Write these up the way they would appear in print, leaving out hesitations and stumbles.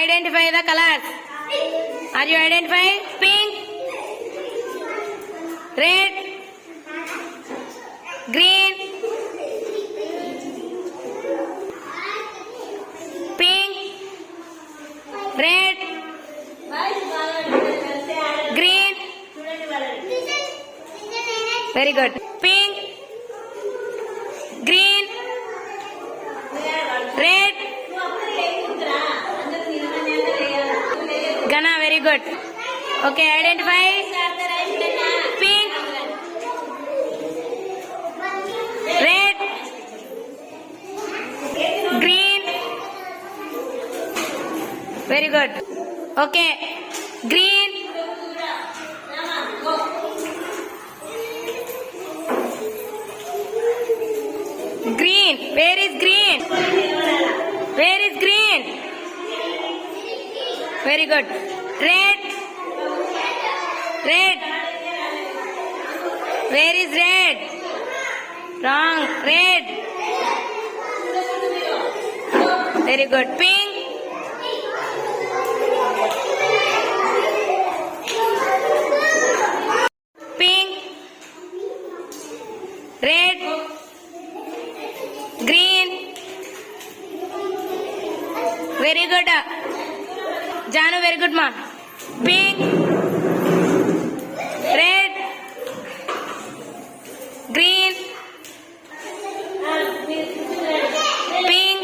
Identify the colors. Are you identifying? Pink, red, green, pink, red, green. Very good. Pink, green, red. Gana, very good. Okay, identify. Pink, red, green. Very good. Okay, green, green. Where is green? Where is green? Very good. Red, red. Where is red? Wrong. Red. Very good. Pink, pink, red, green. Very good. Janu, very good ma. Pink, red, green, pink.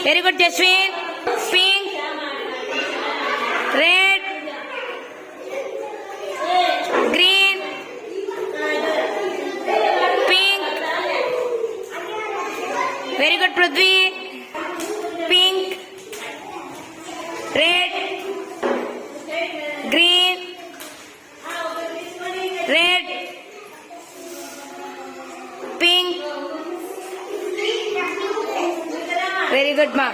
Very good, Jaswin. Pink, red, green, pink. Very good, Prithvi. Pink, red, green, red, pink. Very good, ma.